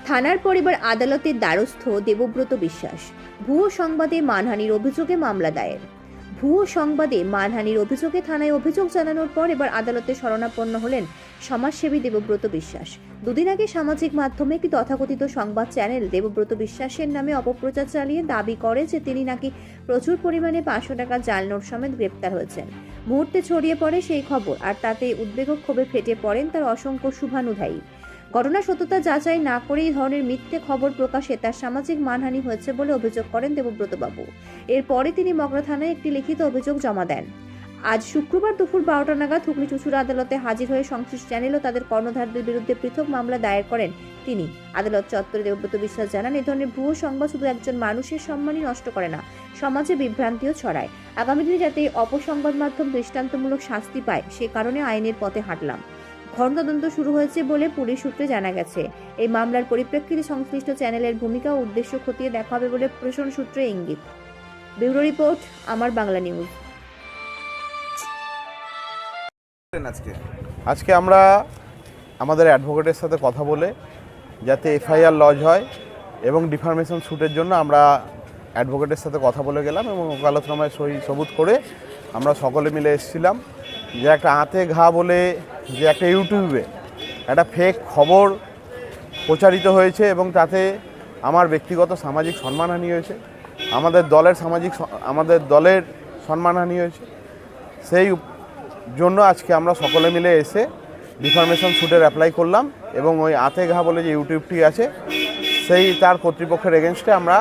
থানার পরিবার আদালতের দ্বারস্থ দেবব্রত বিশ্বাস। ভুয়ো সংবাদে মানহানির অভিযোগে মামলা দায়ের। ভুয়ো সংবাদে মানহানির অভিযোগে থানায় অভিযোগ জানানোর পর এবার আদালতে শরণাপন্ন হলেন সমাজসেবী দেবব্রত বিশ্বাস। দুদিন আগে সামাজিক মাধ্যমে একটি তথাকথিত সংবাদ চ্যানেল দেবব্রত বিশ্বাসের নামে অপপ্রচার চালিয়ে দাবি করে যে তিনি নাকি প্রচুর পরিমাণে 500 টাকা জাল নোট সমেত গ্রেপ্তার হয়েছেন। মুহূর্তে ছড়িয়ে পড়ে সেই খবর, আর তাতে উদ্বেগ ক্ষোভে ফেটে পড়েন তার অসংখ্য শুভানুধ্যায়ী। ঘটনার সত্যতা যাচাই না করে এই ধরনের মিথ্যে খবর প্রকাশে তার সামাজিক মানহানি হয়েছে বলে অভিযোগ করেন দেবব্রত বাবু। এরপরে তিনি মগরা থানায় একটি লিখিত অভিযোগ জমা দেন। আজ শুক্রবার দুপুর 12টা নাগাদ হুগলি চুঁচুড়া আদালতে হাজির হয়ে সংশ্লিষ্ট চ্যানেল ও তাদের কর্ণধারদের বিরুদ্ধে পৃথক মামলা দায়ের করেন তিনি। আদালত চত্বরে দেবব্রত বিশ্বাস জানান, এই ধরনের ভুয়ো সংবাদ শুধু একজন মানুষের সম্মানই নষ্ট করে না, সমাজে বিভ্রান্তিও ছড়ায়। আগামী দিনে যাতে অপসংবাদ মাধ্যম দৃষ্টান্তমূলক শাস্তি পায়, সে কারণে আইনের পথে হাঁটলাম। ঘন তদন্ত শুরু হয়েছে বলে পুলিশ সূত্রে জানা গেছে। এই মামলার পরিপ্রেক্ষিতে সংশ্লিষ্ট চ্যানেলের ভূমিকা ও উদ্দেশ্য খতিয়ে দেখা হবে বলে প্রশাসন সূত্রে ইঙ্গিত। ব্যুরো রিপোর্ট, আমার বাংলা নিউজ। আজকে আমরা আমাদের অ্যাডভোকেটের সাথে কথা বলে যাতে এফআইআর লজ হয় এবং ডিফার্মেশন শ্যুটের জন্য আমরা অ্যাডভোকেটের সাথে কথা বলে গেলাম এবং ওকালতনামায় সই সবুত করে আমরা সকলে মিলে এসেছিলাম যে একটা আঁতে ঘা বলে যে একটা ইউটিউবে একটা ফেক খবর প্রচারিত হয়েছে এবং তাতে আমার ব্যক্তিগত সামাজিক সম্মানহানি হয়েছে, আমাদের দলের সম্মানহানি হয়েছে। সেই জন্য আজকে আমরা সকলে মিলে এসে ডিফার্মেশন শ্যুটের অ্যাপ্লাই করলাম এবং ওই আঁতে ঘা বলে যে ইউটিউবটি আছে সেই তার কর্তৃপক্ষের এগেনস্টে আমরা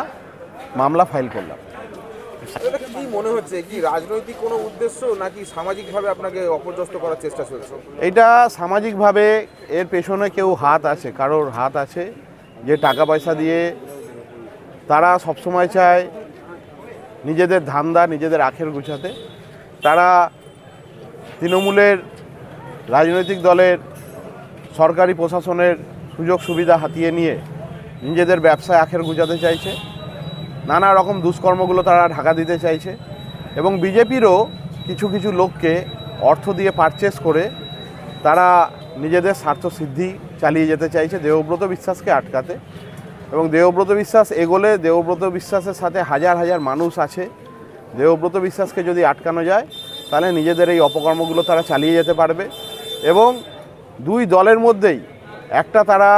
মামলা ফাইল করলাম। কি মনে হচ্ছে, কি রাজনৈতিক কোনো উদ্দেশ্য নাকি সামাজিকভাবে আপনাকে অপর্যস্ত করার চেষ্টা চলছে? এটা সামাজিকভাবে এর পেছনে কেউ হাত আছে, কারোর হাত আছে যে টাকা পয়সা দিয়ে তারা সবসময় চায় নিজেদের ধান্দা, নিজেদের আখের গুছাতে। তারা তৃণমূলের রাজনৈতিক দলের সরকারি প্রশাসনের সুযোগ সুবিধা হাতিয়ে নিয়ে নিজেদের ব্যবসায় আখের গুছাতে চাইছে, নানা রকম দুষ্কর্মগুলো তারা ঢাকা দিতে চাইছে এবং বিজেপিরও কিছু কিছু লোককে অর্থ দিয়ে পারচেস করে তারা নিজেদের স্বার্থ সিদ্ধি চালিয়ে যেতে চাইছে দেবব্রত বিশ্বাসকে আটকাতে। এবং দেবব্রত বিশ্বাস এগোলে দেবব্রত বিশ্বাসের সাথে হাজার হাজার মানুষ আছে। দেবব্রত বিশ্বাসকে যদি আটকানো যায় তাহলে নিজেদের এই অপকর্মগুলো তারা চালিয়ে যেতে পারবে এবং দুই দলের মধ্যেই একটা তারা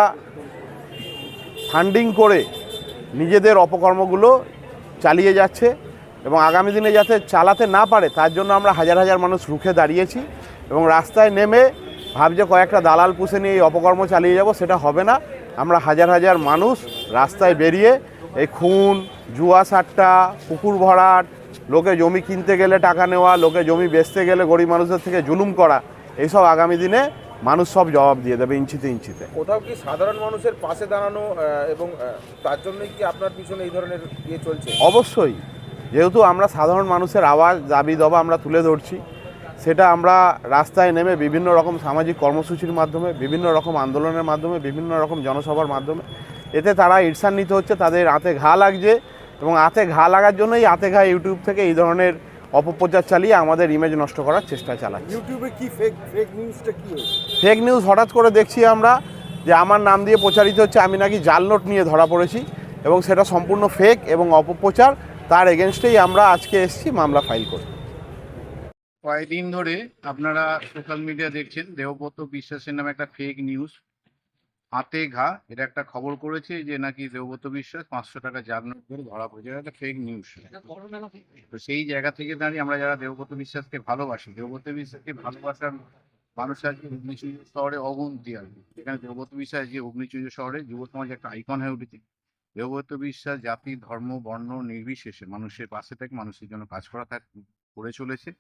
ফান্ডিং করে নিজেদের অপকর্মগুলো চালিয়ে যাচ্ছে এবং আগামী দিনে যাতে চালাতে না পারে তার জন্য আমরা হাজার হাজার মানুষ রুখে দাঁড়িয়েছি এবং রাস্তায় নেমে ভাবছে কয়েকটা দালাল পুষে নিয়ে এই অপকর্ম চালিয়ে যাব, সেটা হবে না। আমরা হাজার হাজার মানুষ রাস্তায় বেরিয়ে এই খুন, জুয়া সাট্টা, পুকুর ভরাট, লোকে জমি কিনতে গেলে টাকা নেওয়া, লোকে জমি বেচতে গেলে গরিব মানুষদের থেকে জুলুম করা, এইসব আগামী দিনে মানুষ সব জবাব দিয়ে দেবে ইঞ্চিতে ইঞ্চিতে। কোথাও কি সাধারণ মানুষের পাশে দাঁড়ানো এবং তার জন্যই কি আপনার পিছনে এই ধরনের ইয়ে চলছে? অবশ্যই, যেহেতু আমরা সাধারণ মানুষের আওয়াজ, দাবি দাবা আমরা তুলে ধরছি, সেটা আমরা রাস্তায় নেমে বিভিন্ন রকম সামাজিক কর্মসূচির মাধ্যমে, বিভিন্ন রকম আন্দোলনের মাধ্যমে, বিভিন্ন রকম জনসভার মাধ্যমে, এতে তারা ঈর্ষান্বিত হচ্ছে, তাদের আঁতে ঘা লাগছে এবং আঁতে ঘা লাগার জন্যই আঁতে ঘা ইউটিউব থেকে এই ধরনের অপপ্রচার চালিয়ে আমাদের ইমেজ নষ্ট করার চেষ্টা চালাচ্ছে। ইউটিউবে কি ফেক নিউজটা কি হচ্ছে? ফেক নিউজ হঠাৎ করে দেখছি আমরা যে আমার নাম দিয়ে প্রচারিত হচ্ছে আমি নাকি জাল নোট নিয়ে ধরা পড়েছি এবং সেটা সম্পূর্ণ ফেক এবং অপপ্রচার। তার এগেনস্টেই আমরা আজকে এসেছি মামলা ফাইল করতে। কয়েকদিন ধরে আপনারা সোশ্যাল মিডিয়া দেখছেন দেবব্রত বিশ্বাসের নামে একটা ফেক নিউজ হাতে ঘা, এটা একটা খবর করেছে যে নাকি দেবব্রত বিশ্বাস 500 টাকা জাল নোট করে ধরা পড়েছে। এটা একটা ফেক নিউজ। তো সেই জায়গা থেকে দাঁড়িয়ে আমরা যারা দেবব্রত বিশ্বাসকে ভালোবাসি, দেবব্রত বিশ্বাসকে ভালোবাসার মানুষ আজকে অগ্নিচুঞ্জ শহরে অগুন্তি আর কি। এখানে দেবব্রত বিশ্বাস যে অগ্নিচুঞ্জ শহরে যুব সমাজে একটা আইকন হয়ে উঠেছে। দেবব্রত বিশ্বাস জাতি, ধর্ম, বর্ণ নির্বিশেষে মানুষের পাশে থেকে মানুষের জন্য কাজ করে চলেছে।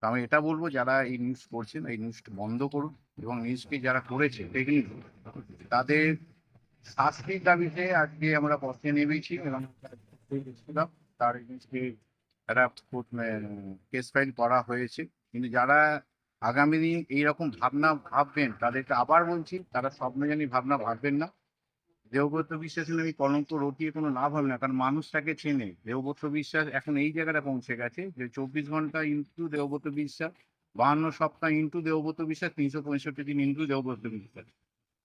তো আমি এটা বলবো, যারা এই নিউজ করছেন এই নিউজটা বন্ধ করুন এবং নিউজকে যারা করেছে ফেক নিউজ তাদের শাস্তির দাবিতে আজকে আমরা পথে নেমেছি এবং তার এগেইনস্টে একটা কেস ফাইল করা হয়েছে। কিন্তু যারা আগামী দিন এইরকম ভাবনা ভাববেন তাদেরকে আবার বলছি, তারা স্বপ্নজানী ভাবনা ভাববেন না। দেবব্রত বিশ্বাসের আমি কলঙ্ক রটিয়ে কোনো লাভ হবে না, কারণ মানুষটাকে চেনে। দেবব্রত বিশ্বাস এখন এই জায়গাটা পৌঁছে গেছে যে 24 ঘন্টা ইন্টু দেবব্রত বিশ্বাস, 52 সপ্তাহ ইন্টু দেবব্রত বিশ্বাস, 365 দিন ইন্টু দেবব্রত বিশ্বাস।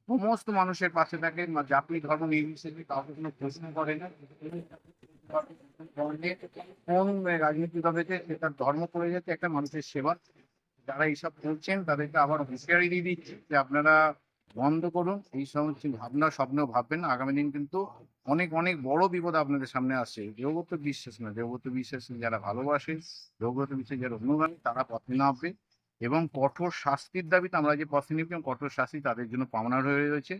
সমস্ত মানুষের পাশে থাকে, জাতি ধর্ম নির্বিশেষে কাউকে কোনো প্রশ্ন করে না। কোন রাজনীতি দলেতে সে তার ধর্ম করে যাচ্ছে একটা মানুষের সেবা। যারা এইসব করছেন তাদেরকে আবার হুঁশিয়ারি দিয়ে দিচ্ছে যে আপনারা বন্ধ করুন এই সমস্ত ভাবনা স্বপ্নেও ভাববেন না। আগামী দিন কিন্তু অনেক অনেক বড় বিপদ আপনাদের সামনে আসছে। দেবব্রত বিশ্বাস না, দেবব্রত বিশ্বাস যারা ভালোবাসে, দেবব্রত বিশ্বাস যারা অনুগামী, তারা পথে নামবে এবং কঠোর শাস্তির দাবিতে আমরা যে পথে নিলাম, কঠোর শাস্তি তাদের জন্য পাওনার হয়ে রয়েছে।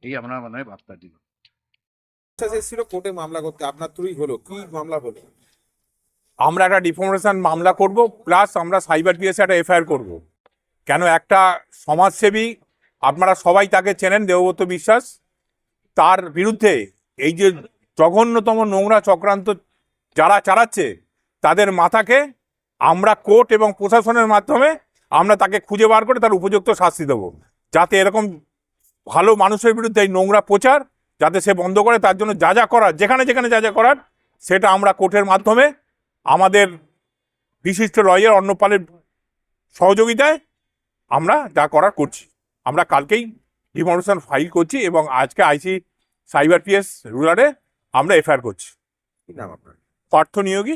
এই আপনার মানে বার্তা দিল। বিশ্বাস এসেছিল কোর্টে মামলা করতে, আপনার থ্রুই হলো, কি মামলা হলো? আমরা একটা ডিফর্মেশন মামলা করব, প্লাস আমরা সাইবার পিএসে একটা এফআইআর করব। কেন একটা সমাজসেবী, আপনারা সবাই তাকে চেনেন, দেবব্রত বিশ্বাস, তার বিরুদ্ধে এই যে জঘন্যতম নোংরা চক্রান্ত যারা চালাচ্ছে তাদের মাথাকে আমরা কোর্ট এবং প্রশাসনের মাধ্যমে আমরা তাকে খুঁজে বার করে তার উপযুক্ত শাস্তি দেবো, যাতে এরকম ভালো মানুষের বিরুদ্ধে এই নোংরা প্রচার যাতে সে বন্ধ করে। তার জন্য যা যা করার, যেখানে যেখানে যা যা করার, সেটা আমরা কোর্টের মাধ্যমে আমাদের বিশিষ্ট লয়ার অন্নপালের সহযোগিতায় আমরা যা করার করছি। আমরা কালকেই ডিমোশন ফাইল করছি এবং আজকে আইসি সাইবার পিএস রুরালে আমরা এফআইআর করছি। কি নাম আপনার? পার্থ নিয়োগী।